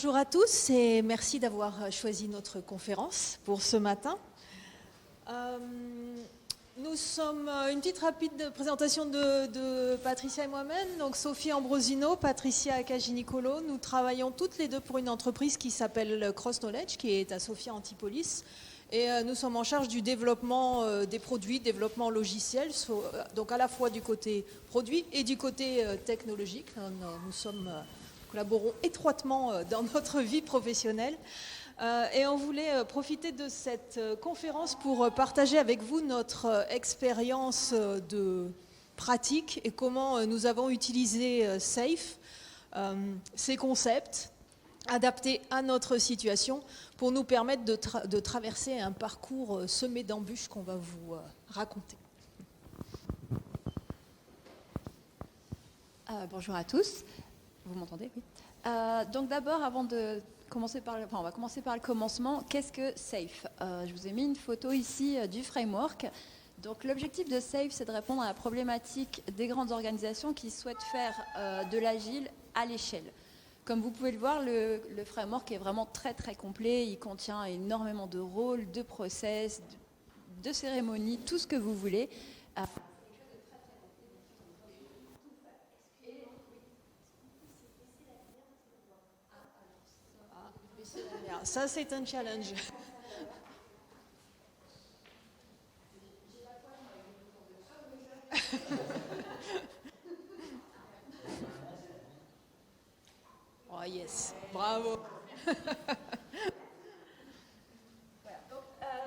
Bonjour à tous et merci d'avoir choisi notre conférence pour ce matin. Nous sommes une petite rapide présentation de Patricia et moi-même. Donc Sophie Ambrosino, Patricia Akaginicolo. Nous travaillons toutes les deux pour une entreprise qui s'appelle Cross Knowledge, qui est à Sophia Antipolis. Et nous sommes en charge du développement des produits, développement logiciel, donc à la fois du côté produit et du côté technologique. Nous collaborons étroitement dans notre vie professionnelle. Et on voulait profiter de cette conférence pour partager avec vous notre expérience de pratique et comment nous avons utilisé SAFe, ces concepts adaptés à notre situation pour nous permettre de traverser un parcours semé d'embûches qu'on va vous raconter. Bonjour à tous. Vous m'entendez? Oui. Donc d'abord, avant de commencer on va commencer par le commencement. Qu'est-ce que SAFe? Je vous ai mis une photo ici du framework. Donc l'objectif de SAFe, c'est de répondre à la problématique des grandes organisations qui souhaitent faire de l'agile à l'échelle. Comme vous pouvez le voir, le framework est vraiment très très complet. Il contient énormément de rôles, de process, de cérémonies, tout ce que vous voulez. Ça, c'est un challenge. Oh yes, bravo. Voilà. Donc,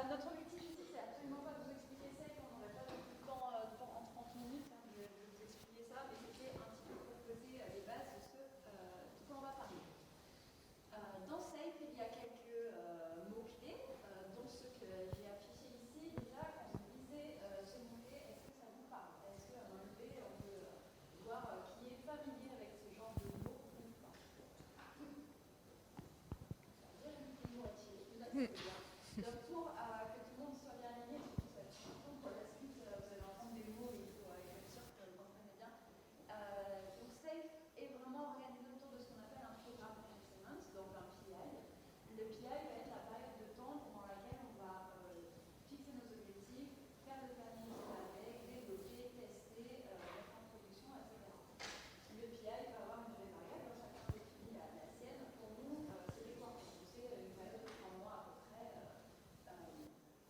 notre objectif ici, c'est absolument pas de vous expliquer ça, on n'aurait pas beaucoup de temps en 30 minutes de vous expliquer ça, mais c'était un petit peu pour poser les bases de de quoi on va parler. Dans SAFe, il y a quelques mots-clés, dont ceux que j'ai affichés ici. Déjà, quand vous lisez ce mot-clé, est-ce que ça vous parle? Est-ce qu'à main levée, on peut voir qui est familier avec ce genre de mots ou pas? Donc pour que tout le monde soit bien aligné, surtout pour la suite, vous allez entendre des mots et il faut être sûr que vous comprenez bien. Donc SAFe est vraiment organisé autour de ce qu'on appelle un programme d'excellence, donc un PI. Le PI va être la période de temps pendant laquelle on va fixer nos objectifs, faire le planning avec, développer, tester, mettre en production, etc. Le PI va avoir une durée variable, chacun définit la sienne. Pour nous, c'est les temps. C'est une période de 3 mois à peu près.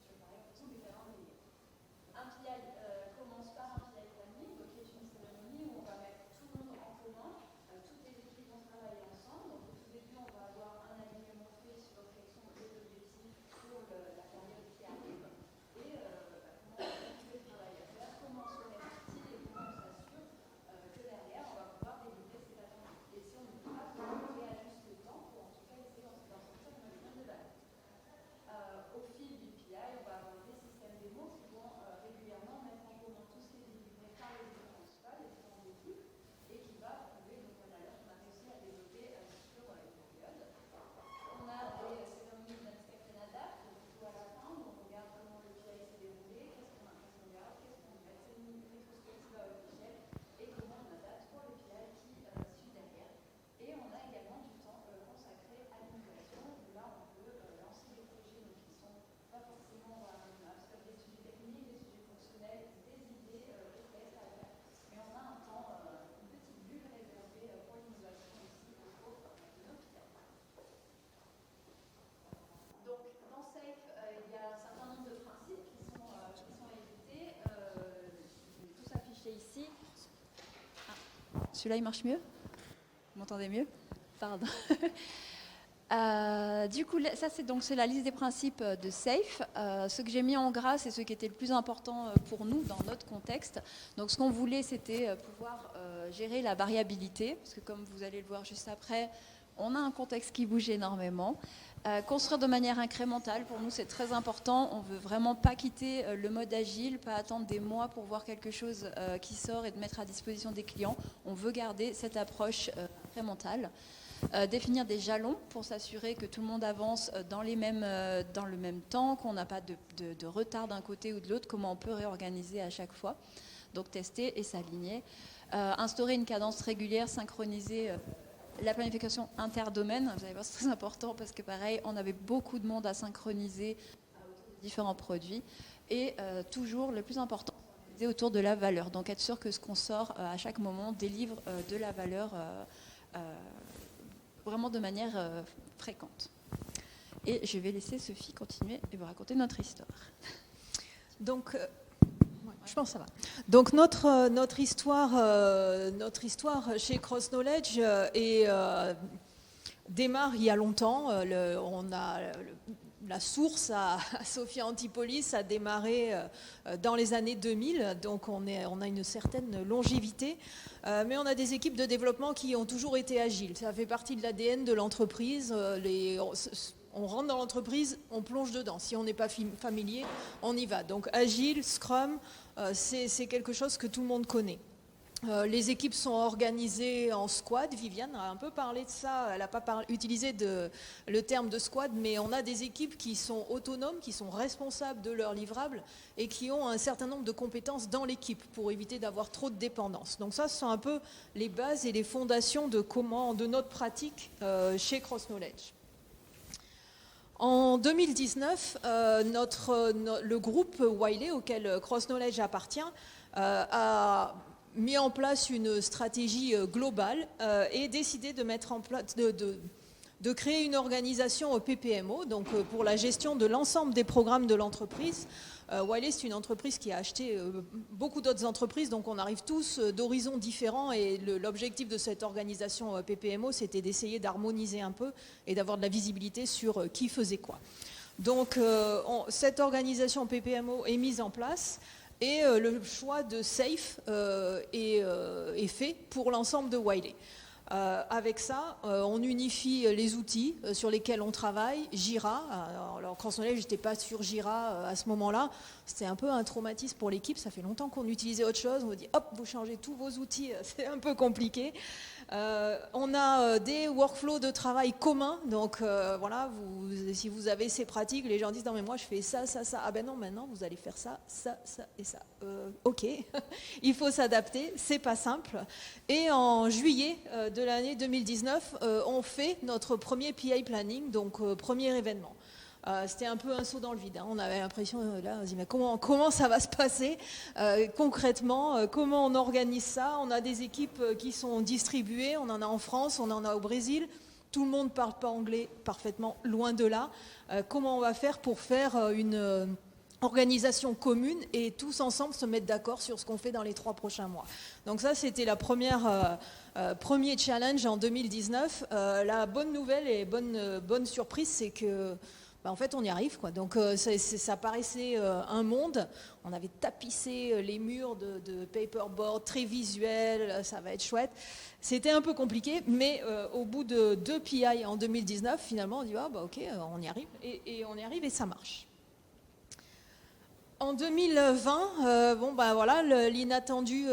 Sur pareil, sont différents délais. Un PI commence par un PI planning, donc qui est une cérémonie où on va mettre tout le monde en commun, toutes les équipes vont travailler ensemble. Donc au tout début, on va avoir un alignement fait sur quels sont les objectifs pour la période qui arrive et comment on va tous les travail à faire, comment on se répartit et comment on s'assure que derrière, on va pouvoir délivrer ces attentes. Et si on ne peut pas, on réajuste le temps pour en tout cas essayer d'en sortir une maximum de base. Au fil du PI, on va avoir des systèmes démos qui vont régulièrement mettre en commun tout ce qui est délivré par les équipes principales, les différentes équipes, et qui va prouver donc d'ailleurs qu'on a réussi à développer sur une période. On a des cérémonies d'inspect and adapt, plutôt à la fin, donc on regarde comment le PI s'est déroulé, qu'est-ce qu'on garde, qu'est-ce qu'on met, c'est une rétrospective à l'échelle, et comment on adapte pour le PI qui suit derrière. Et on a également du temps consacré à l'innovation, où là on peut lancer des projets donc, qui ne sont pas forcément sur des sujets techniques, des sujets fonctionnels, des idées, des tests à faire. Mais on a un temps, une petite bulle réservée pour l'innovation ici autour de nos PI. Donc dans SAFe, il y a un certain nombre de principes qui sont évités. Je vais tous afficher ici. Celui-là, il marche mieux? Vous m'entendez mieux? Pardon. Du coup, ça c'est la liste des principes de SAFe. Ce que j'ai mis en gras, c'est ce qui était le plus important pour nous dans notre contexte. Donc ce qu'on voulait, c'était pouvoir gérer la variabilité, parce que comme vous allez le voir juste après, on a un contexte qui bouge énormément. Construire de manière incrémentale, pour nous c'est très important. On ne veut vraiment pas quitter le mode agile, pas attendre des mois pour voir quelque chose qui sort et de mettre à disposition des clients. On veut garder cette approche incrémentale. Définir des jalons pour s'assurer que tout le monde avance dans le même temps, qu'on n'a pas de retard d'un côté ou de l'autre, comment on peut réorganiser à chaque fois. Donc tester et s'aligner. Instaurer une cadence régulière, synchronisée La planification interdomaine, vous allez voir, c'est très important parce que pareil, on avait beaucoup de monde à synchroniser autour des différents produits. Et toujours, le plus important, c'est autour de la valeur. Donc être sûr que ce qu'on sort à chaque moment délivre de la valeur vraiment de manière fréquente. Et je vais laisser Sophie continuer et vous raconter notre histoire. Donc, je pense que ça va. Donc notre histoire chez Cross Knowledge démarre il y a longtemps. On a la source à Sophia Antipolis a démarré dans les années 2000, donc on a une certaine longévité, mais on a des équipes de développement qui ont toujours été agiles. Ça fait partie de l'ADN de l'entreprise. On rentre dans l'entreprise, on plonge dedans. Si on n'est pas familier, on y va. Donc agile, Scrum, c'est quelque chose que tout le monde connaît. Les équipes sont organisées en squad. Viviane a un peu parlé de ça. Elle n'a pas utilisé le terme de squad, mais on a des équipes qui sont autonomes, qui sont responsables de leurs livrables et qui ont un certain nombre de compétences dans l'équipe pour éviter d'avoir trop de dépendance. Donc ça, ce sont un peu les bases et les fondations de notre pratique chez Cross Knowledge. En 2019, le groupe Wiley, auquel Cross Knowledge appartient, a mis en place une stratégie globale et décidé de mettre en place, de créer une organisation PPMO, donc pour la gestion de l'ensemble des programmes de l'entreprise. Wiley, c'est une entreprise qui a acheté beaucoup d'autres entreprises, donc on arrive tous d'horizons différents et l'objectif de cette organisation PPMO, c'était d'essayer d'harmoniser un peu et d'avoir de la visibilité sur qui faisait quoi. Donc cette organisation PPMO est mise en place. Et le choix de SAFe est fait pour l'ensemble de Wiley. Avec ça, on unifie les outils sur lesquels on travaille. Jira, alors Cross Knowledge, je n'étais pas sur Jira à ce moment-là. C'était un peu un traumatisme pour l'équipe. Ça fait longtemps qu'on utilisait autre chose. On vous dit, hop, vous changez tous vos outils. C'est un peu compliqué. On a des workflows de travail communs. Donc voilà, si vous avez ces pratiques, les gens disent, non mais moi je fais ça, ça, ça. Ah ben non, maintenant vous allez faire ça, ça, ça et ça. Ok, il faut s'adapter, c'est pas simple. Et en juillet de l'année 2019, on fait notre premier PI planning, donc premier événement. C'était un peu un saut dans le vide. Hein. On avait l'impression, là, on se dit, mais comment ça va se passer concrètement, comment on organise ça? On a des équipes qui sont distribuées, on en a en France, on en a au Brésil. Tout le monde ne parle pas anglais parfaitement, loin de là. Comment on va faire pour faire une organisation commune et tous ensemble se mettre d'accord sur ce qu'on fait dans les 3 prochains mois. Donc ça, c'était la premier challenge en 2019. La bonne nouvelle et bonne surprise, c'est que en fait, on y arrive, quoi. Donc, ça paraissait un monde. On avait tapissé les murs de paperboard, très visuel, ça va être chouette. C'était un peu compliqué, mais au bout de 2 PI en 2019, finalement, on dit, ah, bah, ok, on y arrive. Et on y arrive et ça marche. En 2020, voilà, l'inattendu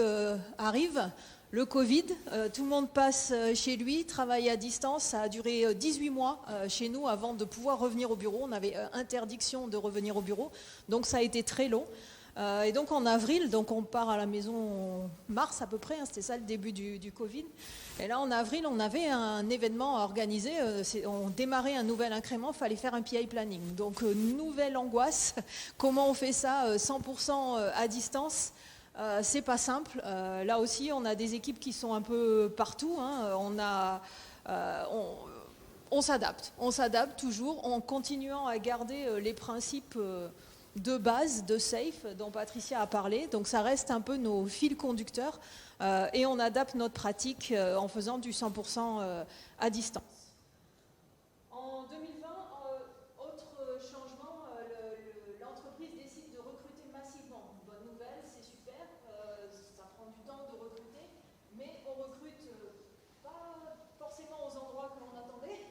arrive. Le Covid, tout le monde passe chez lui, travaille à distance. Ça a duré 18 mois chez nous avant de pouvoir revenir au bureau. On avait interdiction de revenir au bureau, donc ça a été très long. Et donc en avril, donc on part à la maison en mars à peu près, hein, c'était ça le début du Covid. Et là en avril, on avait un événement à organiser, on démarrait un nouvel incrément, il fallait faire un PI planning. Donc nouvelle angoisse, comment on fait ça 100% à distance? C'est pas simple. Là aussi, on a des équipes qui sont un peu partout. Hein. On s'adapte toujours en continuant à garder les principes de base de SAFe dont Patricia a parlé. Donc ça reste un peu nos fils conducteurs et on adapte notre pratique en faisant du 100% à distance. En 2020, autre changement, l'entreprise décide de recruter massivement. Bonne nouvelle, c'est super, ça prend du temps de recruter, mais on recrute pas forcément aux endroits que l'on attendait,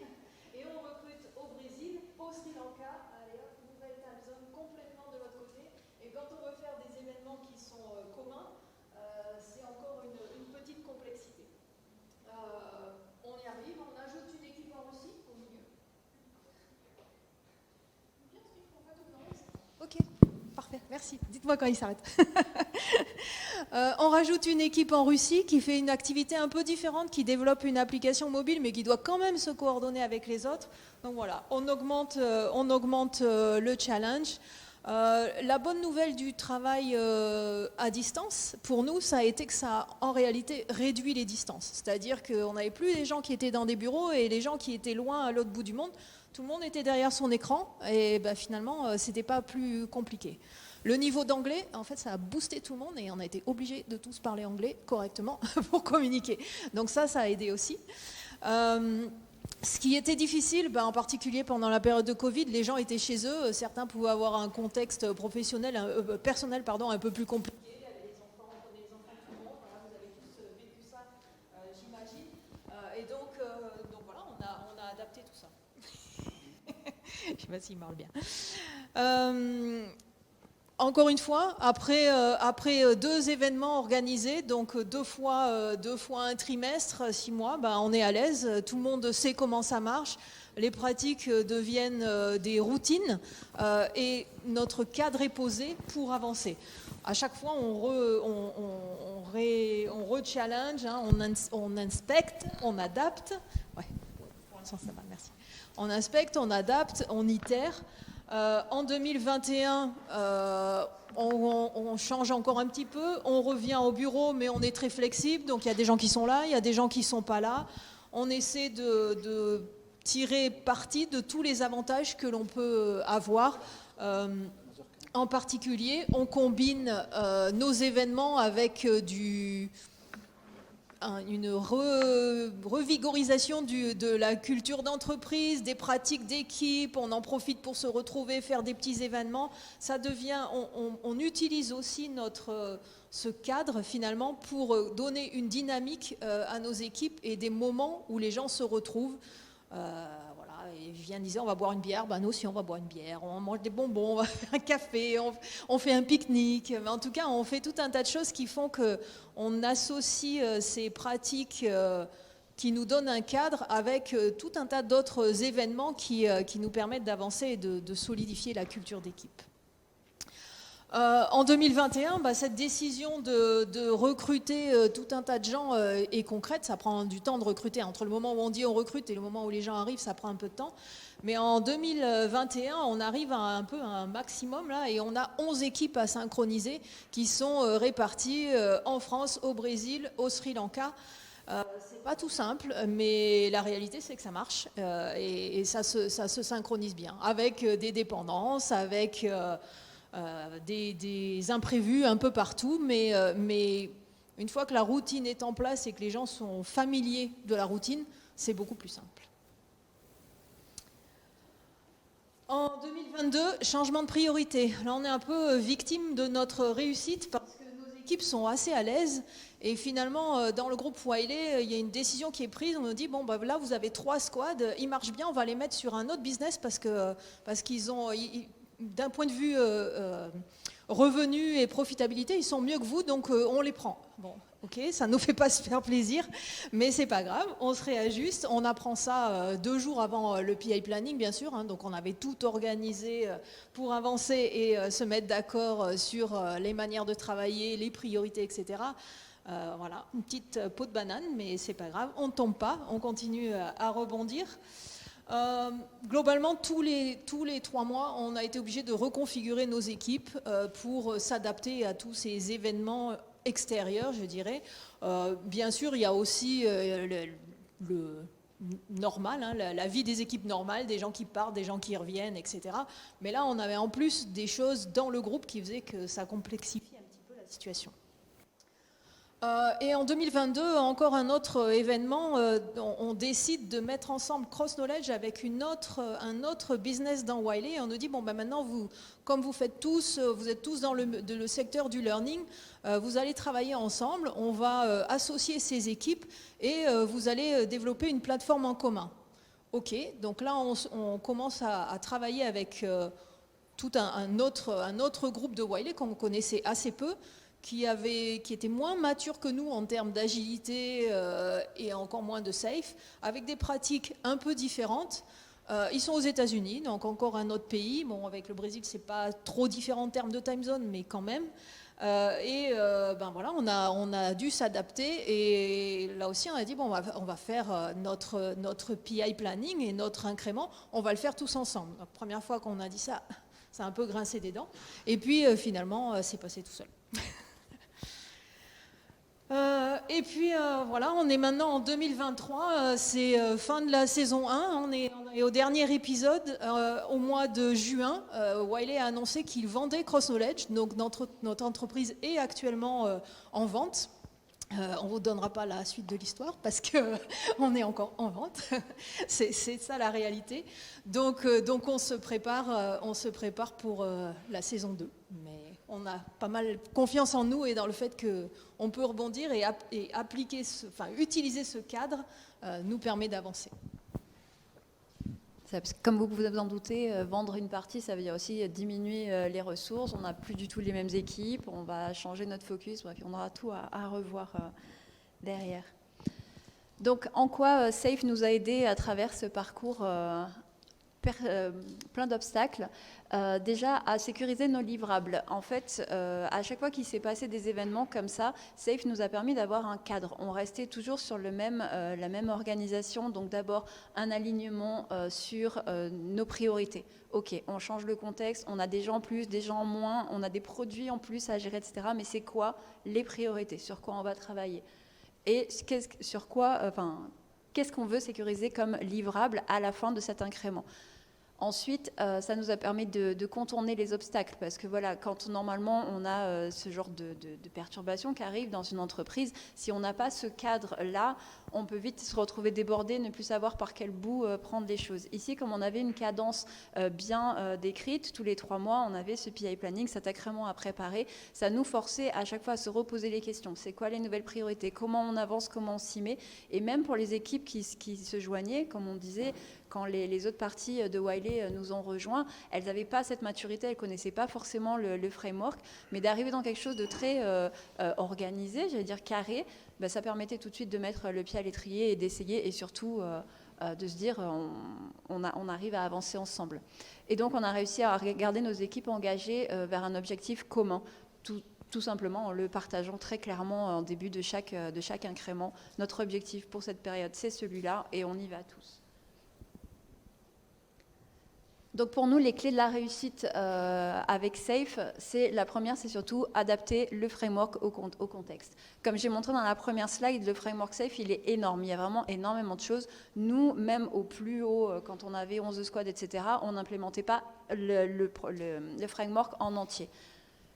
et on recrute au Brésil, au Sri Lanka, allez hop, nouvelle time zone complètement de l'autre côté, et quand on veut faire des événements qui sont communs, c'est encore une petite complexité. On y arrive, on ajoute une Merci. Dites-moi quand il s'arrête. On rajoute une équipe en Russie qui fait une activité un peu différente, qui développe une application mobile, mais qui doit quand même se coordonner avec les autres. Donc voilà, on augmente le challenge. La bonne nouvelle du travail à distance, pour nous, ça a été que ça a en réalité réduit les distances. C'est-à-dire qu'on n'avait plus les gens qui étaient dans des bureaux et les gens qui étaient loin à l'autre bout du monde. Tout le monde était derrière son écran et ben, finalement, c'était pas plus compliqué. Le niveau d'anglais, en fait, ça a boosté tout le monde et on a été obligés de tous parler anglais correctement pour communiquer. Donc ça a aidé aussi. Ce qui était difficile, ben, en particulier pendant la période de Covid, les gens étaient chez eux. Certains pouvaient avoir un contexte professionnel, personnel, un peu plus compliqué. Il y avait les enfants, on connaît les enfants de tout le monde. Voilà, vous avez tous vécu ça, j'imagine. Et donc voilà, on a adapté tout ça. Je ne sais pas s'il parle bien. Encore une fois, après 2 événements organisés, donc 2 fois un trimestre, 6 mois, ben on est à l'aise, tout le monde sait comment ça marche, les pratiques deviennent des routines et notre cadre est posé pour avancer. À chaque fois, on re-challenge, hein, on inspecte, on adapte. Ouais, pour l'instant, ça va, merci. On inspecte, on adapte, on itère. En 2021, on change encore un petit peu, on revient au bureau, mais on est très flexible, donc il y a des gens qui sont là, il y a des gens qui ne sont pas là. On essaie de tirer parti de tous les avantages que l'on peut avoir. En particulier, on combine nos événements avec une revigorisation de la culture d'entreprise, des pratiques d'équipe, on en profite pour se retrouver, faire des petits événements. Ça devient, on utilise aussi ce cadre finalement pour donner une dynamique à nos équipes et des moments où les gens se retrouvent. Et je viens de dire on va boire une bière, ben nous aussi on va boire une bière, on mange des bonbons, on va faire un café, on fait un pique-nique. Mais en tout cas, on fait tout un tas de choses qui font qu'on associe ces pratiques qui nous donnent un cadre avec tout un tas d'autres événements qui nous permettent d'avancer et de solidifier la culture d'équipe. En 2021, cette décision de recruter tout un tas de gens est concrète. Ça prend du temps de recruter. Entre le moment où on dit on recrute et le moment où les gens arrivent, ça prend un peu de temps. Mais en 2021, on arrive à un maximum là, et on a 11 équipes à synchroniser qui sont réparties en France, au Brésil, au Sri Lanka. C'est pas tout simple, mais la réalité c'est que ça marche et ça se synchronise bien avec des dépendances, avec des imprévus un peu partout, mais une fois que la routine est en place et que les gens sont familiers de la routine, c'est beaucoup plus simple. En 2022, changement de priorité. Là, on est un peu victime de notre réussite parce que nos équipes sont assez à l'aise. Et finalement, dans le groupe Wiley, il y a une décision qui est prise. On nous dit, bon, là, vous avez 3 squads, ils marchent bien, on va les mettre sur un autre business parce qu'ils ont... d'un point de vue revenu et profitabilité, ils sont mieux que vous, donc on les prend. Bon, ok, ça ne nous fait pas se faire plaisir, mais c'est pas grave, on se réajuste, on apprend ça 2 jours avant le PI planning, bien sûr, hein, donc on avait tout organisé pour avancer et se mettre d'accord sur les manières de travailler, les priorités, etc. Voilà, une petite peau de banane, mais c'est pas grave, on ne tombe pas, on continue à rebondir. Globalement, tous les 3 mois, on a été obligé de reconfigurer nos équipes pour s'adapter à tous ces événements extérieurs, je dirais. Bien sûr, il y a aussi le normal, hein, la vie des équipes normales, des gens qui partent, des gens qui reviennent, etc. Mais là, on avait en plus des choses dans le groupe qui faisaient que ça complexifiait un petit peu la situation. Et en 2022, encore un autre événement, on décide de mettre ensemble Cross Knowledge avec un autre business dans Wiley. Et on nous dit, bon, maintenant, comme vous êtes tous dans le secteur du learning, vous allez travailler ensemble, on va associer ces équipes et vous allez développer une plateforme en commun. Ok, donc là, on commence à travailler avec tout un autre groupe de Wiley qu'on connaissait assez peu, qui était moins mature que nous en termes d'agilité et encore moins de safe, avec des pratiques un peu différentes. Ils sont aux États-Unis, donc encore un autre pays. Bon, avec le Brésil, c'est pas trop différent en termes de time zone, mais quand même. Voilà, on a dû s'adapter, et là aussi on a dit bon, on va faire notre PI planning et notre incrément, on va le faire tous ensemble. La première fois qu'on a dit ça, ça a un peu grincé des dents, et puis finalement c'est passé tout seul. Voilà, on est maintenant en 2023, c'est fin de la saison 1, on est au dernier épisode. Au mois de juin, Wiley a annoncé qu'il vendait Cross Knowledge, donc notre entreprise est actuellement en vente. On ne vous donnera pas la suite de l'histoire parce qu'on est encore en vente. C'est ça la réalité. Donc on se prépare pour la saison 2. Mais on a pas mal confiance en nous et dans le fait qu'on peut rebondir et utiliser ce cadre nous permet d'avancer. Comme vous pouvez vous en douter, vendre une partie, ça veut dire aussi diminuer les ressources. On n'a plus du tout les mêmes équipes, on va changer notre focus, bref, on aura tout à revoir derrière. Donc, en quoi SAFE nous a aidés à travers ce parcours plein d'obstacles, déjà à sécuriser nos livrables. En fait, à chaque fois qu'il s'est passé des événements comme ça, SAFE nous a permis d'avoir un cadre. On restait toujours sur la même organisation, donc d'abord un alignement sur nos priorités. Ok, on change le contexte, on a des gens en plus, des gens en moins, on a des produits en plus à gérer, etc. Mais c'est quoi les priorités? Sur quoi on va travailler? Et qu'est-ce qu'on veut sécuriser comme livrable à la fin de cet incrément? Ensuite, ça nous a permis de contourner les obstacles, parce que voilà, quand normalement on a ce genre de perturbations qui arrivent dans une entreprise, si on n'a pas ce cadre-là, on peut vite se retrouver débordé, ne plus savoir par quel bout prendre les choses. Ici, comme on avait une cadence bien décrite, tous les 3 mois, on avait ce PI planning, cet incrément à préparer, ça nous forçait à chaque fois à se reposer les questions. C'est quoi les nouvelles priorités? Comment on avance? Comment on s'y met? Et même pour les équipes qui se joignaient, comme on disait, quand les autres parties de Wiley nous ont rejoints, elles n'avaient pas cette maturité, elles ne connaissaient pas forcément le framework, mais d'arriver dans quelque chose de très organisé, j'allais dire carré, ça permettait tout de suite de mettre le pied à l'étrier et d'essayer, et surtout de se dire on arrive à avancer ensemble. Et donc on a réussi à garder nos équipes engagées vers un objectif commun, tout simplement en le partageant très clairement en début de chaque incrément. Notre objectif pour cette période, c'est celui-là, et on y va tous. Donc pour nous, les clés de la réussite avec SAFE, la première, c'est surtout adapter le framework au contexte. Comme j'ai montré dans la première slide, le framework SAFE, il est énorme. Il y a vraiment énormément de choses. Nous, même au plus haut, quand on avait 11 squads, etc., on n'implémentait pas le framework en entier.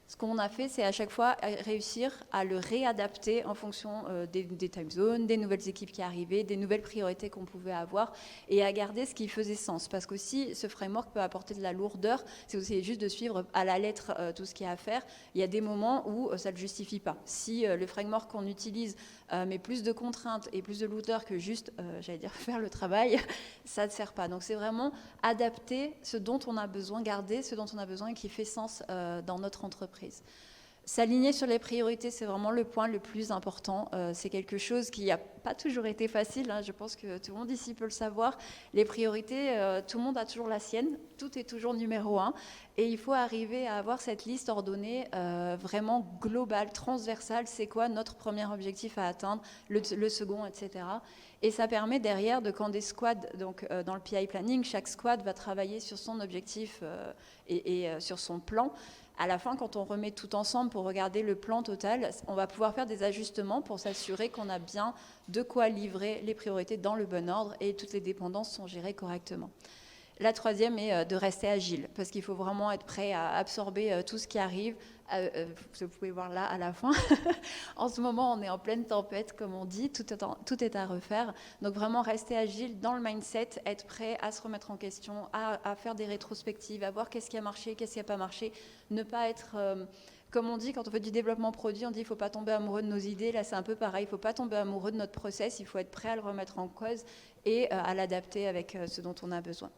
Ce qu'on a fait, c'est à chaque fois réussir à le réadapter en fonction des time zones, des nouvelles équipes qui arrivaient, des nouvelles priorités qu'on pouvait avoir, et à garder ce qui faisait sens. Parce qu'aussi, ce framework peut apporter de la lourdeur. C'est aussi juste de suivre à la lettre tout ce qu'il y a à faire. Il y a des moments où ça ne le justifie pas. Si le framework qu'on utilise met plus de contraintes et plus de lourdeur que juste, faire le travail, ça ne sert pas. Donc c'est vraiment adapter ce dont on a besoin, garder ce dont on a besoin et qui fait sens dans notre entreprise. S'aligner sur les priorités, c'est vraiment le point le plus important. C'est quelque chose qui n'a pas toujours été facile. Je pense que tout le monde ici peut le savoir. Les priorités, tout le monde a toujours la sienne. Tout est toujours numéro 1. Et il faut arriver à avoir cette liste ordonnée vraiment globale, transversale. C'est quoi notre premier objectif à atteindre, le second, etc. Et ça permet derrière, quand des squads, donc dans le PI planning, chaque squad va travailler sur son objectif et sur son plan. À la fin, quand on remet tout ensemble pour regarder le plan total, on va pouvoir faire des ajustements pour s'assurer qu'on a bien de quoi livrer les priorités dans le bon ordre et toutes les dépendances sont gérées correctement. La troisième est de rester agile, parce qu'il faut vraiment être prêt à absorber tout ce qui arrive. Vous pouvez voir là à la fin. En ce moment, on est en pleine tempête, comme on dit, tout est à refaire. Donc vraiment rester agile dans le mindset, être prêt à se remettre en question, à faire des rétrospectives, à voir qu'est-ce qui a marché, qu'est-ce qui n'a pas marché. Ne pas être... Comme on dit, quand on fait du développement produit, on dit qu'il ne faut pas tomber amoureux de nos idées. Là, c'est un peu pareil. Il ne faut pas tomber amoureux de notre process. Il faut être prêt à le remettre en cause et à l'adapter avec ce dont on a besoin.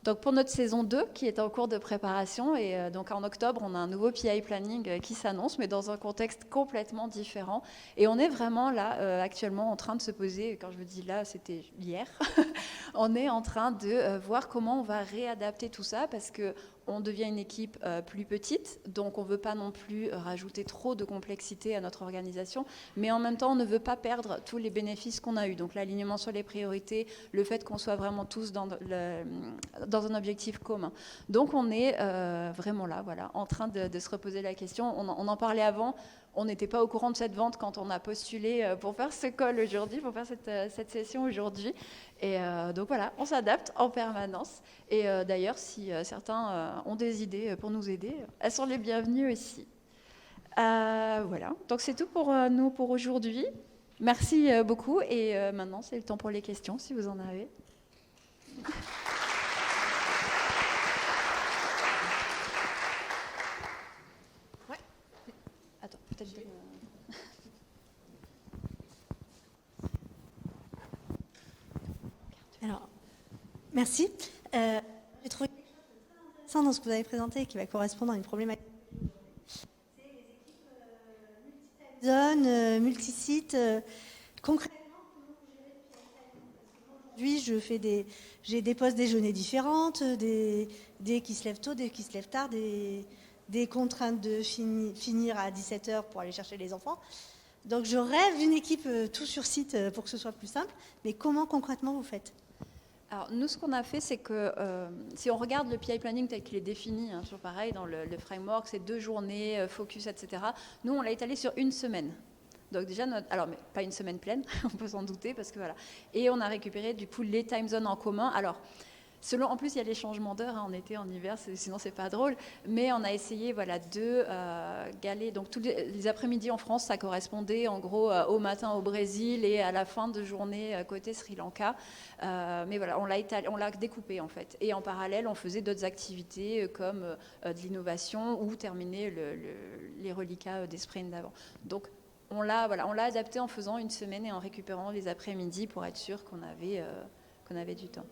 Donc pour notre saison 2 qui est en cours de préparation, et donc en octobre, on a un nouveau PI Planning qui s'annonce, mais dans un contexte complètement différent. Et on est vraiment là, actuellement, en train de se poser, quand je vous dis là, c'était hier, on est en train de voir comment on va réadapter tout ça, parce que on devient une équipe plus petite, donc on ne veut pas non plus rajouter trop de complexité à notre organisation, mais en même temps, on ne veut pas perdre tous les bénéfices qu'on a eus. Donc l'alignement sur les priorités, le fait qu'on soit vraiment tous dans un objectif commun. Donc on est vraiment là, voilà, en train de se reposer la question. On en parlait avant, on n'était pas au courant de cette vente quand on a postulé pour faire ce call aujourd'hui, pour faire cette session aujourd'hui. Et donc voilà, on s'adapte en permanence. Et d'ailleurs, si certains ont des idées pour nous aider, elles sont les bienvenues aussi. Voilà, donc c'est tout pour nous pour aujourd'hui. Merci beaucoup. Et maintenant, c'est le temps pour les questions, si vous en avez. Ouais. Attends, peut-être... Alors, merci. J'ai trouvé quelque chose de très intéressant dans ce que vous avez présenté et qui va correspondre à une problématique. C'est les équipes multi-time zone, multi-sites. Concrètement, comment vous gérez le PI planning? Parce que moi, aujourd'hui, j'ai des postes déjeuner différentes, des qui se lèvent tôt, des qui se lèvent tard, des contraintes de finir à 17h pour aller chercher les enfants. Donc, je rêve d'une équipe tout sur site pour que ce soit plus simple. Mais comment concrètement vous faites? Alors, nous, ce qu'on a fait, c'est que si on regarde le PI Planning tel qu'il est défini, hein, toujours pareil, dans le framework, c'est 2 journées, focus, etc. Nous, on l'a étalé sur 1 semaine. Donc déjà, alors mais pas une semaine pleine, on peut s'en douter, parce que voilà. Et on a récupéré, du coup, les time zones en commun. Alors, en plus, il y a les changements d'heure, hein, en été, en hiver, sinon c'est pas drôle. Mais on a essayé, voilà, de galer. Donc tous les après-midi en France, ça correspondait en gros au matin au Brésil et à la fin de journée côté Sri Lanka. Mais voilà, on l'a découpé en fait. Et en parallèle, on faisait d'autres activités comme de l'innovation ou terminer les reliquats des sprints d'avant. Donc on l'a adapté en faisant 1 semaine et en récupérant les après-midi pour être sûr qu'on avait du temps.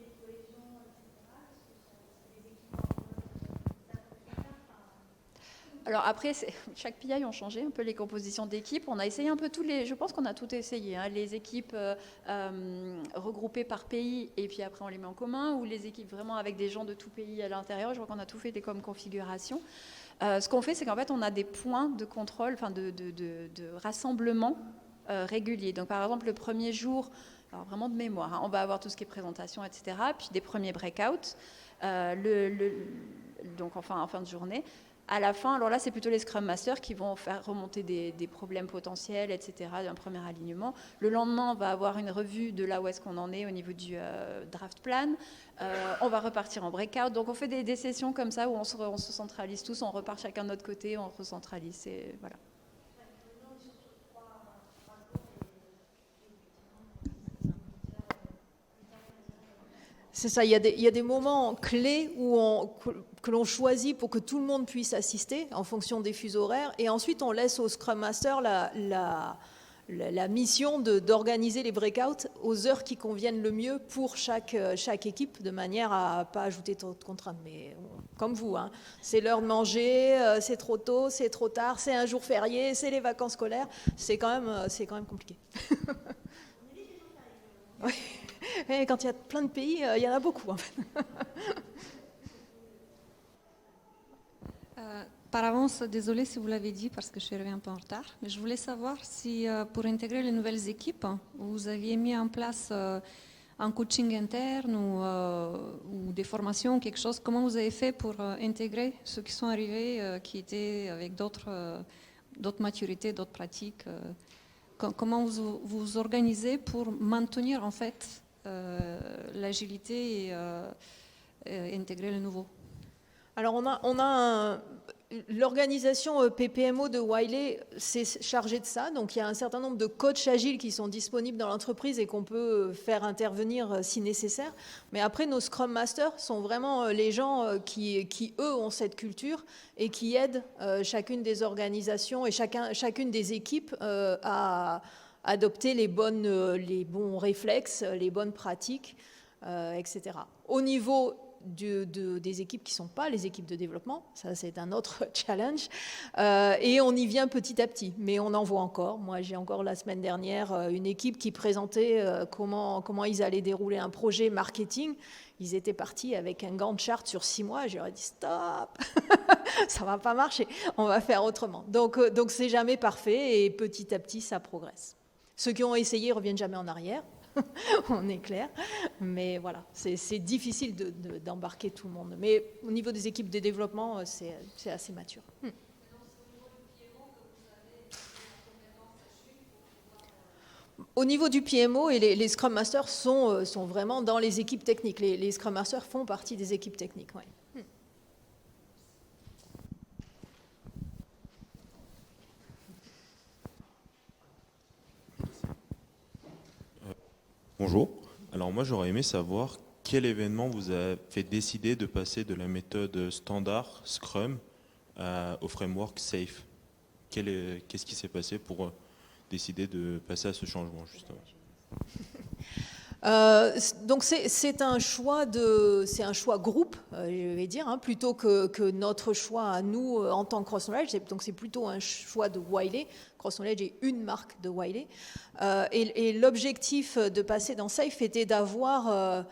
Alors après, chaque PI ont changé un peu les compositions d'équipes. On a essayé un peu je pense qu'on a tout essayé, hein. Les équipes regroupées par pays et puis après on les met en commun, ou les équipes vraiment avec des gens de tout pays à l'intérieur. Je crois qu'on a tout fait comme configuration. Ce qu'on fait, c'est qu'en fait, on a des points de contrôle, enfin de rassemblement réguliers. Donc par exemple, le premier jour, alors vraiment de mémoire, hein, on va avoir tout ce qui est présentation, etc. Puis des premiers breakouts, donc en fin de journée. À la fin, alors là, c'est plutôt les Scrum Masters qui vont faire remonter des problèmes potentiels, etc., d'un premier alignement. Le lendemain, on va avoir une revue de là où est-ce qu'on en est au niveau du draft plan. On va repartir en breakout. Donc, on fait des sessions comme ça où on se centralise tous, on repart chacun de notre côté, on recentralise. Et voilà. C'est ça, il y a des moments clés que l'on choisit pour que tout le monde puisse assister en fonction des fuseaux horaires. Et ensuite, on laisse au Scrum Master la mission d'organiser les breakouts aux heures qui conviennent le mieux pour chaque équipe, de manière à ne pas ajouter trop de contraintes. Mais comme vous, hein, c'est l'heure de manger, c'est trop tôt, c'est trop tard, c'est un jour férié, c'est les vacances scolaires. C'est quand même compliqué. Oui. Et quand il y a plein de pays, il y en a beaucoup en fait. Par avance, désolée si vous l'avez dit parce que je suis arrivée un peu en retard, mais je voulais savoir si pour intégrer les nouvelles équipes, vous aviez mis en place un coaching interne ou des formations, quelque chose. Comment vous avez fait pour intégrer ceux qui sont arrivés, qui étaient avec d'autres maturités, d'autres pratiques comment vous organisez pour maintenir en fait l'agilité et intégrer le nouveau? Alors on a l'organisation PPMO de Wiley s'est chargée de ça, donc il y a un certain nombre de coachs agiles qui sont disponibles dans l'entreprise et qu'on peut faire intervenir si nécessaire. Mais après, nos Scrum Masters sont vraiment les gens qui eux ont cette culture et qui aident chacune des organisations et chacune des équipes à adopter les bons réflexes, les bonnes pratiques, etc. Au niveau des équipes qui ne sont pas les équipes de développement. Ça, c'est un autre challenge. Et on y vient petit à petit. Mais on en voit encore. Moi, j'ai encore la semaine dernière une équipe qui présentait comment ils allaient dérouler un projet marketing. Ils étaient partis avec un Gantt chart sur 6 mois. J'aurais dit stop, ça ne va pas marcher. On va faire autrement. Donc c'est jamais parfait et petit à petit, ça progresse. Ceux qui ont essayé ne reviennent jamais en arrière. On est clair, mais voilà, c'est difficile d'embarquer tout le monde. Mais au niveau des équipes de développement, c'est assez mature. Au niveau du PMO, et les Scrum Masters sont vraiment dans les équipes techniques. Les Scrum Masters font partie des équipes techniques. Ouais. Bonjour. Alors moi j'aurais aimé savoir quel événement vous a fait décider de passer de la méthode standard Scrum au framework Safe. Qu'est-ce qui s'est passé pour décider de passer à ce changement justement? Donc c'est un choix groupe, je vais dire, plutôt que notre choix à nous en tant que Cross Knowledge. Donc c'est plutôt un choix de Wiley. Cross Knowledge est une marque de Wiley. Et l'objectif de passer dans Safe était d'avoir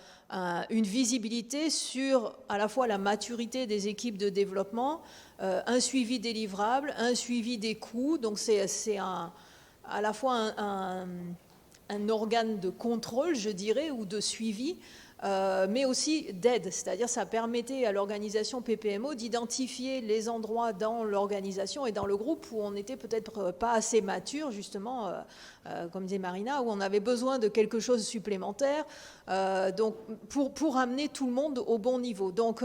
une visibilité sur à la fois la maturité des équipes de développement, un suivi des livrables, un suivi des coûts. Donc c'est à la fois un organe de contrôle, je dirais, ou de suivi, mais aussi d'aide. C'est-à-dire ça permettait à l'organisation PPMO d'identifier les endroits dans l'organisation et dans le groupe où on n'était peut-être pas assez mature, justement, comme disait Marina, où on avait besoin de quelque chose de supplémentaire, donc pour amener tout le monde au bon niveau. Donc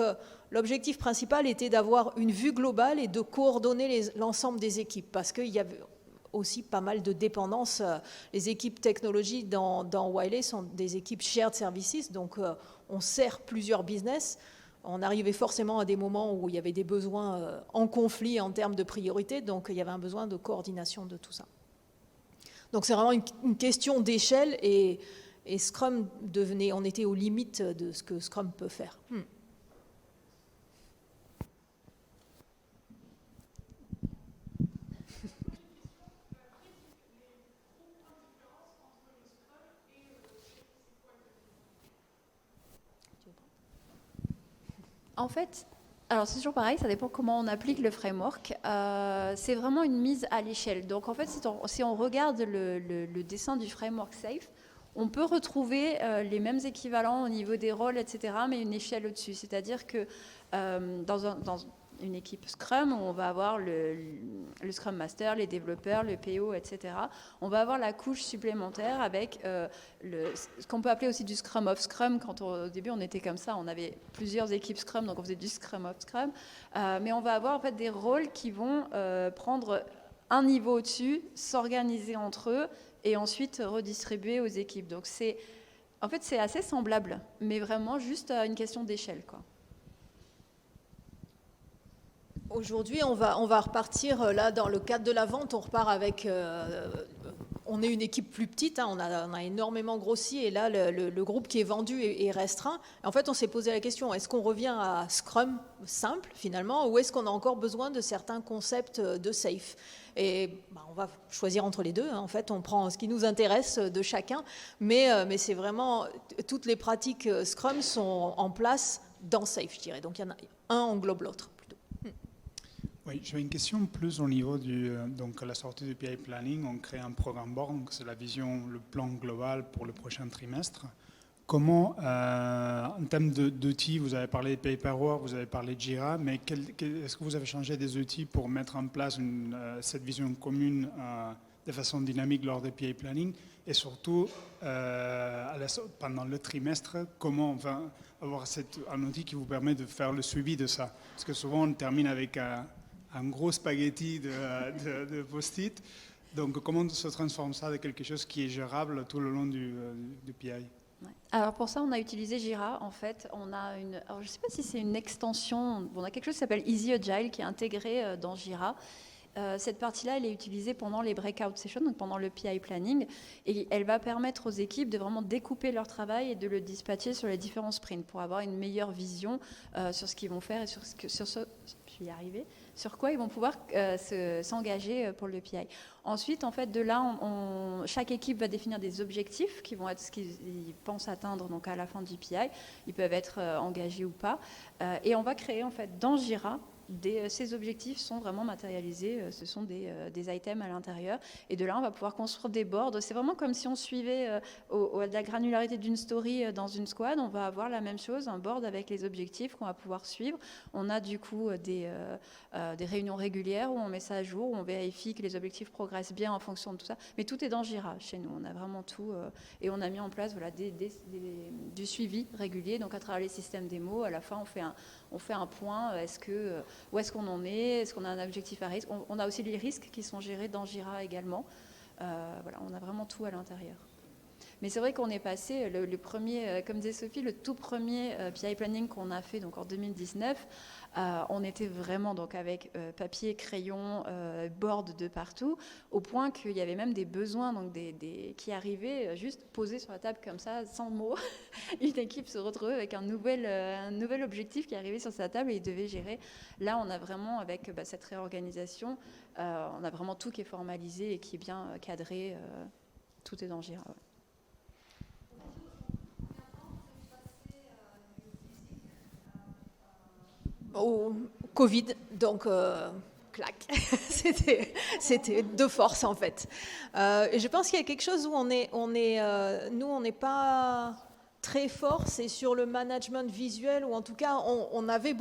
l'objectif principal était d'avoir une vue globale et de coordonner l'ensemble des équipes, parce qu'il y avait aussi pas mal de dépendances. Les équipes technologie dans Wiley sont des équipes shared services, donc on sert plusieurs business. On arrivait forcément à des moments où il y avait des besoins en conflit en termes de priorité, donc il y avait un besoin de coordination de tout ça. Donc c'est vraiment une question d'échelle et Scrum on était aux limites de ce que Scrum peut faire. En fait, alors c'est toujours pareil, ça dépend comment on applique le framework. C'est vraiment une mise à l'échelle. Donc en fait, si on regarde le dessin du framework Safe, on peut retrouver les mêmes équivalents au niveau des rôles, etc., mais une échelle au-dessus. C'est-à-dire que dans une équipe Scrum, on va avoir le Scrum Master, les développeurs, le PO, etc. On va avoir la couche supplémentaire avec ce qu'on peut appeler aussi du Scrum of Scrum. Au début, on était comme ça, on avait plusieurs équipes Scrum, donc on faisait du Scrum of Scrum. Mais on va avoir en fait des rôles qui vont prendre un niveau au-dessus, s'organiser entre eux et ensuite redistribuer aux équipes. Donc c'est assez semblable, mais vraiment juste une question d'échelle, quoi. Aujourd'hui, on va repartir, là, dans le cadre de la vente, on repart avec... on est une équipe plus petite, on a énormément grossi, et là, le groupe qui est vendu est restreint. En fait, on s'est posé la question, est-ce qu'on revient à Scrum simple, finalement, ou est-ce qu'on a encore besoin de certains concepts de Safe? Et on va choisir entre les deux, en fait, on prend ce qui nous intéresse de chacun, mais c'est vraiment... Toutes les pratiques Scrum sont en place dans Safe, je dirais. Donc, il y en a un englobe l'autre. Oui, j'avais une question plus au niveau donc à la sortie du PI Planning, on crée un programme board, donc c'est la vision, le plan global pour le prochain trimestre. Comment, en termes d'outils, vous avez parlé de Paperwork, vous avez parlé de Jira, mais est-ce que vous avez changé des outils pour mettre en place cette vision commune de façon dynamique lors des PI Planning? Et surtout, pendant le trimestre, comment on va avoir un outil qui vous permet de faire le suivi de ça? Parce que souvent, on termine avec un gros spaghetti de post-it. Donc, comment se transforme ça de quelque chose qui est gérable tout le long du PI? Alors pour ça, on a utilisé Jira. En fait, alors je ne sais pas si c'est une extension. On a quelque chose qui s'appelle Easy Agile qui est intégré dans Jira. Cette partie-là, elle est utilisée pendant les breakout sessions, donc pendant le PI planning, et elle va permettre aux équipes de vraiment découper leur travail et de le dispatcher sur les différents sprints pour avoir une meilleure vision sur ce qu'ils vont faire et sur quoi ils vont pouvoir s'engager pour le PI. Ensuite, en fait, de là, chaque équipe va définir des objectifs qui vont être ce qu'ils pensent atteindre donc à la fin du PI. Ils peuvent être engagés ou pas. Et on va créer, en fait, dans Jira, ces objectifs sont vraiment matérialisés, ce sont des items à l'intérieur. Et de là, on va pouvoir construire des boards. C'est vraiment comme si on suivait la granularité d'une story dans une squad. On va avoir la même chose, un board avec les objectifs qu'on va pouvoir suivre. On a du coup des réunions régulières où on met ça à jour, où on vérifie que les objectifs progressent bien en fonction de tout ça. Mais tout est dans Jira chez nous. On a vraiment tout. Et on a mis en place du suivi régulier. Donc à travers les systèmes démo, à la fin, on fait un point. Où est-ce qu'on en est? Est-ce qu'on a un objectif à risque? On a aussi les risques qui sont gérés dans Jira également. Voilà, on a vraiment tout à l'intérieur. Mais c'est vrai qu'on est passé, le premier, comme disait Sophie, le tout premier PI Planning qu'on a fait donc en 2019, on était vraiment donc avec papier, crayon, board de partout, au point qu'il y avait même des besoins donc qui arrivaient juste posés sur la table comme ça, sans mots. Une équipe se retrouvait avec un nouvel objectif qui arrivait sur sa table et ils devaient gérer. Là, on a vraiment, avec cette réorganisation, on a vraiment tout qui est formalisé et qui est bien cadré. Tout est dans Jira. Ouais. Au Covid, donc clac, c'était de force en fait. Et je pense qu'il y a quelque chose où nous on n'est pas très fort, c'est sur le management visuel, ou en tout cas on avait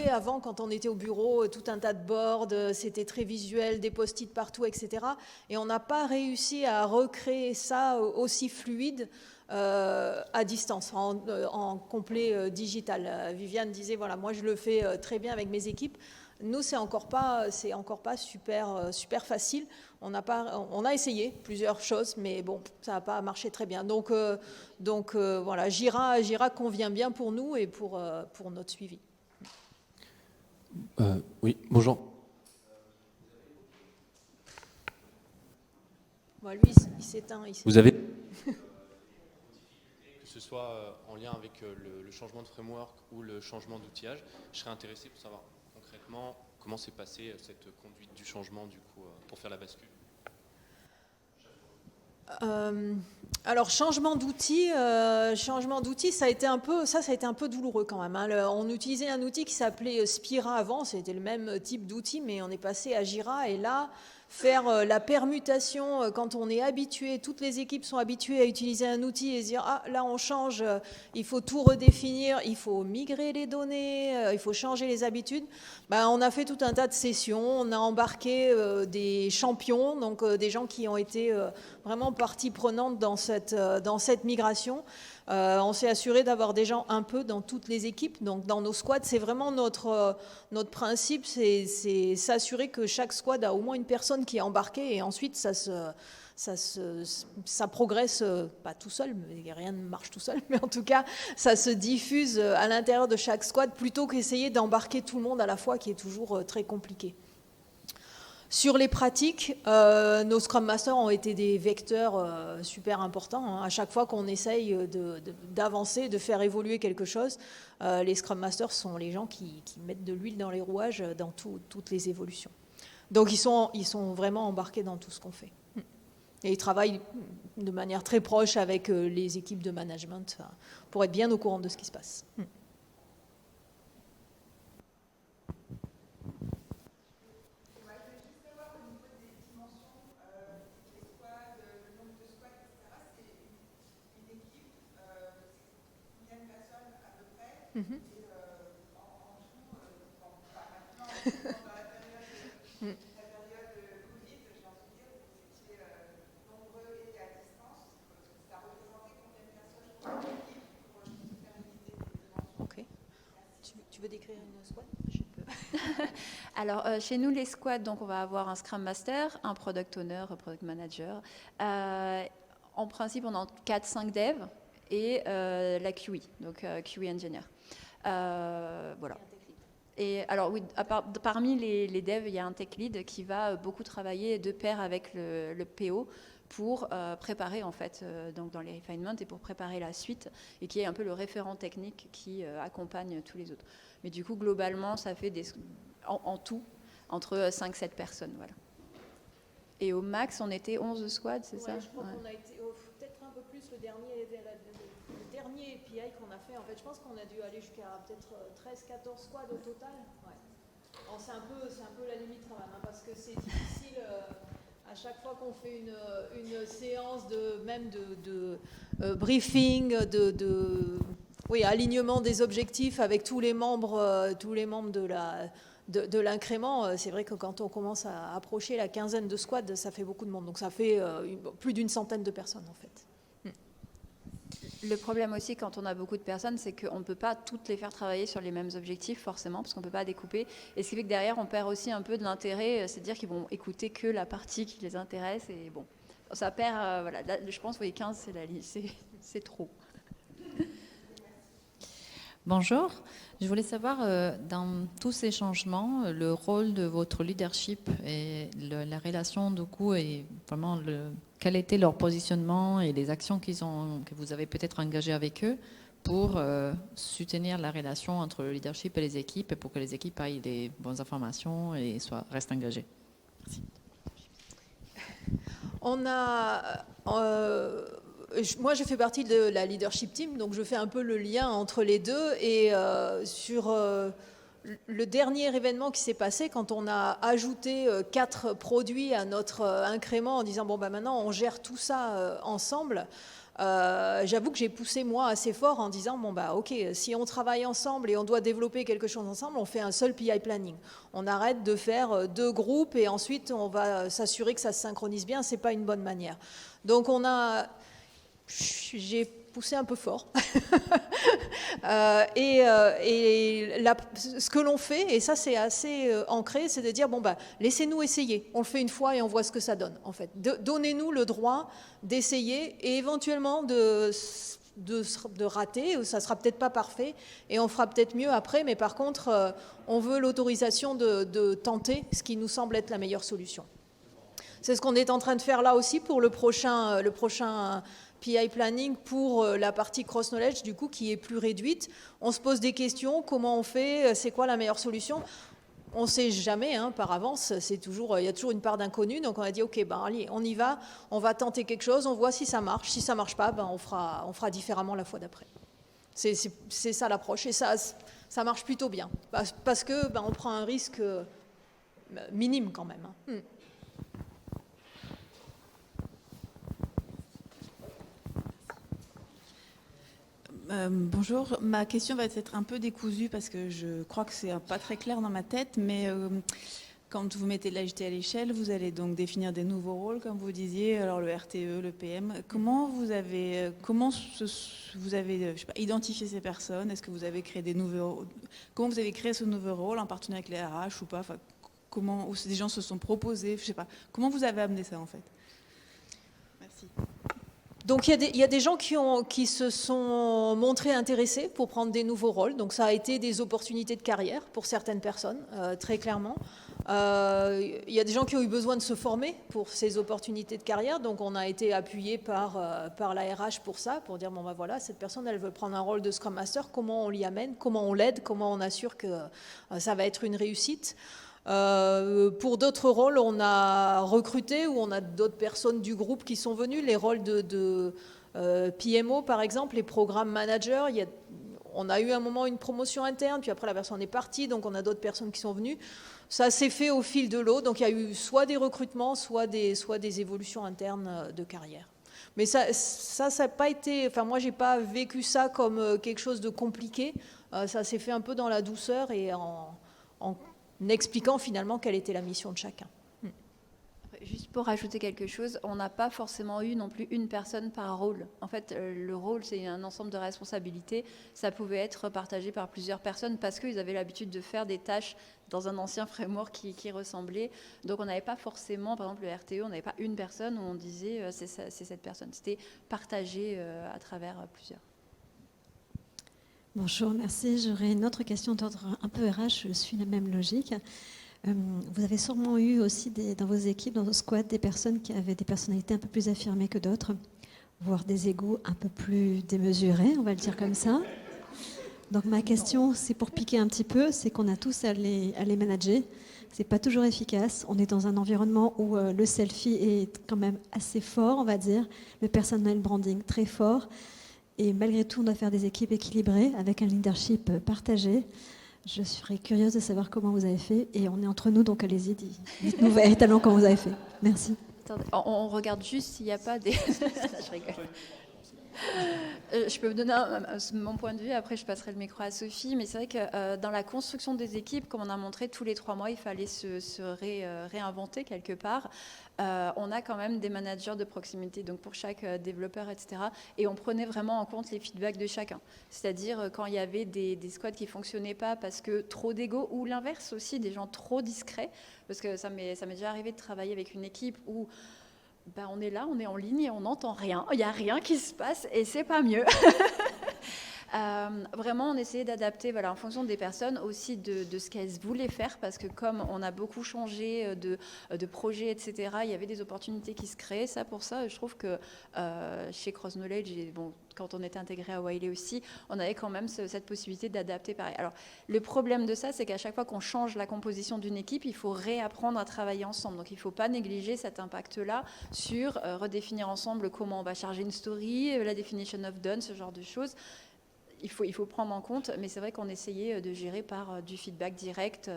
avant quand on était au bureau tout un tas de boards, c'était très visuel, des post-it partout, etc. Et on n'a pas réussi à recréer ça aussi fluide à distance, en complet digital. Viviane disait, voilà, moi je le fais très bien avec mes équipes. Nous, c'est encore pas super facile. On a essayé plusieurs choses, mais bon, ça n'a pas marché très bien. Donc voilà, Jira convient bien pour nous et pour notre suivi. Oui, bonjour. Bon, lui, il s'éteint. Vous avez que ce soit en lien avec le changement de framework ou le changement d'outillage, je serais intéressé pour savoir concrètement comment s'est passée cette conduite du changement du coup pour faire la bascule. Alors changement d'outil, ça a été un peu douloureux quand même. Hein. On utilisait un outil qui s'appelait Spira avant, c'était le même type d'outil, mais on est passé à Jira et là, faire la permutation quand on est habitué, toutes les équipes sont habituées à utiliser un outil et se dire ah là on change, il faut tout redéfinir, il faut migrer les données, il faut changer les habitudes. On a fait tout un tas de sessions, on a embarqué des champions, donc des gens qui ont été vraiment partie prenante dans cette migration. On s'est assuré d'avoir des gens un peu dans toutes les équipes, donc dans nos squads. C'est vraiment notre principe, c'est s'assurer que chaque squad a au moins une personne qui est embarquée et ensuite ça progresse, pas tout seul, mais rien ne marche tout seul, mais en tout cas, ça se diffuse à l'intérieur de chaque squad plutôt qu'essayer d'embarquer tout le monde à la fois, qui est toujours très compliqué. Sur les pratiques, nos Scrum Masters ont été des vecteurs super importants. Hein. À chaque fois qu'on essaye d'avancer, de faire évoluer quelque chose, les Scrum Masters sont les gens qui mettent de l'huile dans les rouages dans toutes les évolutions. Donc ils sont vraiment embarqués dans tout ce qu'on fait. Et ils travaillent de manière très proche avec les équipes de management pour être bien au courant de ce qui se passe. Ok. Tu veux décrire une squad? Je peux. Alors, chez nous, les squads, donc, on va avoir un Scrum Master, un Product Owner, un Product Manager. En principe, on a 4-5 devs et la QE, donc QE Engineer. Voilà. Et alors oui, parmi les devs, il y a un tech lead qui va beaucoup travailler de pair avec le PO pour préparer en fait donc dans les refinements et pour préparer la suite, et qui est un peu le référent technique qui accompagne tous les autres. Mais du coup, globalement, ça fait en tout entre 5-7 personnes. Voilà. Et au max, on était 11 squads, c'est ça? Je crois qu'on a été peut-être un peu plus le dernier PI qu'on a fait. En fait, je pense qu'on a dû aller jusqu'à peut-être 13-14 squads au total. Ouais. Alors, c'est un peu la limite quand même, hein, parce que c'est difficile à chaque fois qu'on fait une séance de briefing, alignement des objectifs avec tous les membres de l'incrément. C'est vrai que quand on commence à approcher la quinzaine de squads, ça fait beaucoup de monde. Donc ça fait plus d'une centaine de personnes en fait. Le problème aussi quand on a beaucoup de personnes, c'est qu'on ne peut pas toutes les faire travailler sur les mêmes objectifs forcément, parce qu'on ne peut pas découper. Et ce qui fait que derrière, on perd aussi un peu de l'intérêt, c'est-à-dire qu'ils vont écouter que la partie qui les intéresse. Et bon, ça perd, voilà. Là, je pense, vous voyez, 15, c'est trop. Bonjour, je voulais savoir dans tous ces changements, le rôle de votre leadership et la relation du coup et vraiment quel était leur positionnement et les actions que vous avez peut-être engagées avec eux pour soutenir la relation entre le leadership et les équipes et pour que les équipes aient les bonnes informations et restent engagées. Merci. Moi, je fais partie de la leadership team, donc je fais un peu le lien entre les deux. Et sur le dernier événement qui s'est passé, quand on a ajouté 4 produits à notre incrément en disant bon, maintenant on gère tout ça ensemble, j'avoue que j'ai poussé moi assez fort en disant bon, ok, si on travaille ensemble et on doit développer quelque chose ensemble, on fait un seul PI planning. On arrête de faire 2 groupes et ensuite on va s'assurer que ça se synchronise bien. C'est pas une bonne manière. Donc j'ai poussé un peu fort. Ce que l'on fait, et ça c'est assez ancré, c'est de dire laissez-nous essayer. On le fait une fois et on voit ce que ça donne. En fait, donnez-nous le droit d'essayer et éventuellement de rater. Ça sera peut-être pas parfait et on fera peut-être mieux après. Mais par contre, on veut l'autorisation de tenter ce qui nous semble être la meilleure solution. C'est ce qu'on est en train de faire là aussi pour le prochain PI planning pour la partie cross-knowledge, du coup, qui est plus réduite. On se pose des questions, comment on fait, c'est quoi la meilleure solution? On ne sait jamais, par avance, il y a toujours une part d'inconnu, donc on a dit, ok, allez, on y va, on va tenter quelque chose, on voit si ça marche ne pas, on fera différemment la fois d'après. C'est ça l'approche, et ça marche plutôt bien, parce que on prend un risque minime quand même. Bonjour, ma question va être un peu décousue parce que je crois que c'est pas très clair dans ma tête, mais quand vous mettez de l'agilité à l'échelle, vous allez donc définir des nouveaux rôles, comme vous disiez, alors le RTE, le PM. Comment vous avez identifié ces personnes? Est-ce que vous avez créé comment vous avez créé ce nouveau rôle en partenariat avec les RH ou pas? Comment des gens se sont proposés? Je sais pas. Comment vous avez amené ça en fait? Merci. Donc il y a des gens qui se sont montrés intéressés pour prendre des nouveaux rôles. Donc ça a été des opportunités de carrière pour certaines personnes, très clairement. Il y a des gens qui ont eu besoin de se former pour ces opportunités de carrière. Donc on a été appuyé par la RH pour ça, pour dire voilà, cette personne elle veut prendre un rôle de Scrum Master, comment on l'y amène, comment on l'aide, comment on assure que ça va être une réussite. Pour d'autres rôles, on a recruté ou on a d'autres personnes du groupe qui sont venues. Les rôles de PMO, par exemple, les programmes managers. On a eu un moment une promotion interne, puis après la personne est partie, donc on a d'autres personnes qui sont venues. Ça s'est fait au fil de l'eau, donc il y a eu soit des recrutements, soit des évolutions internes de carrière. Mais ça n'a pas été... Enfin, moi, j'ai pas vécu ça comme quelque chose de compliqué. Ça s'est fait un peu dans la douceur et en expliquant finalement quelle était la mission de chacun. Juste pour rajouter quelque chose, on n'a pas forcément eu non plus une personne par rôle. En fait, le rôle, c'est un ensemble de responsabilités. Ça pouvait être partagé par plusieurs personnes parce qu'ils avaient l'habitude de faire des tâches dans un ancien framework qui ressemblait. Donc, on n'avait pas forcément, par exemple, le RTE, on n'avait pas une personne où on disait c'est cette personne. C'était partagé à travers plusieurs. Bonjour, merci. J'aurais une autre question d'ordre un peu RH, je suis la même logique. Vous avez sûrement eu aussi dans vos équipes, dans vos squads, des personnes qui avaient des personnalités un peu plus affirmées que d'autres, voire des égos un peu plus démesurés, on va le dire comme ça. Donc ma question, c'est pour piquer un petit peu, c'est qu'on a tous à les manager. C'est pas toujours efficace. On est dans un environnement où le selfie est quand même assez fort, on va dire, le personal branding très fort. Et malgré tout, on doit faire des équipes équilibrées avec un leadership partagé. Je serais curieuse de savoir comment vous avez fait. Et on est entre nous, donc allez-y, dites-nous véritablement comment vous avez fait. Merci. Attendez, on regarde juste s'il n'y a pas des... Je rigole. Je peux vous donner mon point de vue, après je passerai le micro à Sophie, mais c'est vrai que dans la construction des équipes, comme on a montré, tous les 3 mois, il fallait se réinventer quelque part. On a quand même des managers de proximité, donc pour chaque développeur, etc. Et on prenait vraiment en compte les feedbacks de chacun. C'est-à-dire quand il y avait des squads qui ne fonctionnaient pas parce que trop d'ego, ou l'inverse aussi, des gens trop discrets, parce que ça m'est déjà arrivé de travailler avec une équipe où on est là, on est en ligne et on n'entend rien. Il n'y a rien qui se passe et c'est pas mieux. Vraiment, on essayait d'adapter en fonction des personnes, aussi de ce qu'elles voulaient faire, parce que comme on a beaucoup changé de projets, etc., il y avait des opportunités qui se créaient. Pour ça, je trouve que chez Cross Knowledge, et quand on était intégré à Wiley aussi, on avait quand même cette possibilité d'adapter pareil. Alors, le problème de ça, c'est qu'à chaque fois qu'on change la composition d'une équipe, il faut réapprendre à travailler ensemble. Donc, il ne faut pas négliger cet impact-là sur redéfinir ensemble comment on va charger une story, la definition of done, ce genre de choses. Il faut prendre en compte, mais c'est vrai qu'on essayait de gérer par du feedback direct,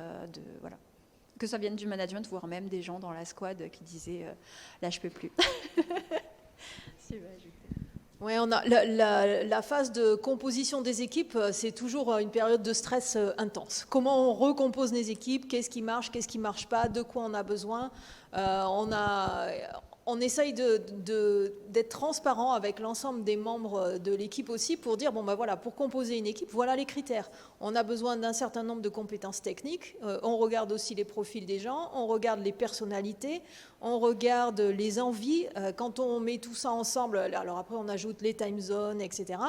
que ça vienne du management, voire même des gens dans la squad qui disaient là je peux plus. Oui, on a la phase de composition des équipes, c'est toujours une période de stress intense. Comment on recompose les équipes, qu'est-ce qui marche pas, de quoi on a besoin. On essaye d'être transparent avec l'ensemble des membres de l'équipe aussi pour dire, pour composer une équipe, voilà les critères. On a besoin d'un certain nombre de compétences techniques, on regarde aussi les profils des gens, on regarde les personnalités, on regarde les envies. Quand on met tout ça ensemble, alors après on ajoute les time zones, etc.,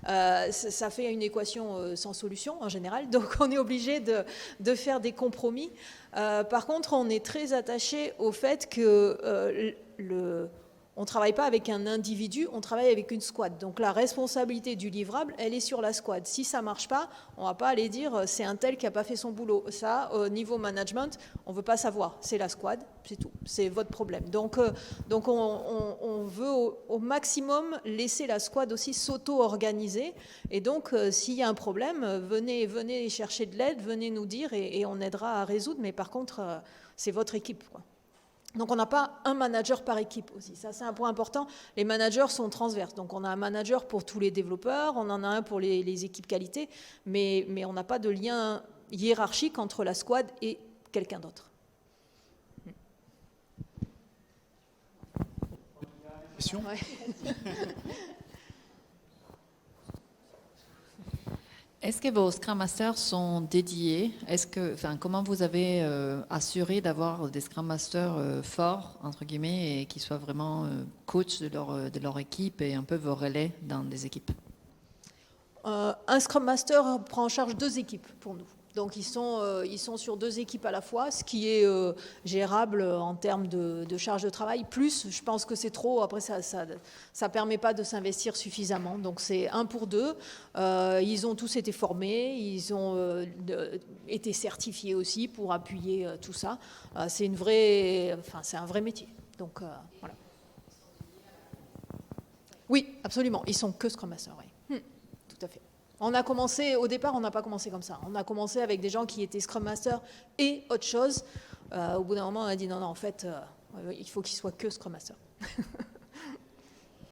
ça fait une équation sans solution en général, donc on est obligé de faire des compromis. Par contre, on est très attaché au fait que on ne travaille pas avec un individu, on travaille avec une squad. Donc la responsabilité du livrable, elle est sur la squad. Si ça ne marche pas, on ne va pas aller dire c'est un tel qui n'a pas fait son boulot. Ça, au niveau management, on ne veut pas savoir. C'est la squad, c'est tout. C'est votre problème. Donc on veut au maximum laisser la squad aussi s'auto-organiser. Et donc, s'il y a un problème, venez chercher de l'aide, venez nous dire et on aidera à résoudre. Mais par contre, c'est votre équipe, quoi. Donc on n'a pas un manager par équipe aussi. Ça, c'est un point important. Les managers sont transverses. Donc on a un manager pour tous les développeurs, on en a un pour les équipes qualité, mais on n'a pas de lien hiérarchique entre la squad et quelqu'un d'autre. Question ? Ouais. Est-ce que vos Scrum Masters sont dédiés ? Comment vous avez assuré d'avoir des Scrum Masters forts, entre guillemets, et qui soient vraiment coachs de leur équipe et un peu vos relais dans des équipes ? Un Scrum Master prend en charge 2 équipes pour nous. Donc ils sont sur 2 équipes à la fois, ce qui est gérable en termes de charge de travail. Plus, je pense que c'est trop, après ça permet pas de s'investir suffisamment. Donc c'est 1 pour 2. Ils ont tous été formés, ils ont été certifiés aussi pour appuyer tout ça. C'est un vrai métier. Donc voilà. Oui, absolument. Ils sont que Scrum Master, oui. Tout à fait. Au départ, on n'a pas commencé comme ça. On a commencé avec des gens qui étaient Scrum Master et autre chose. Au bout d'un moment, on a dit non, en fait, il faut qu'ils soient que Scrum Master.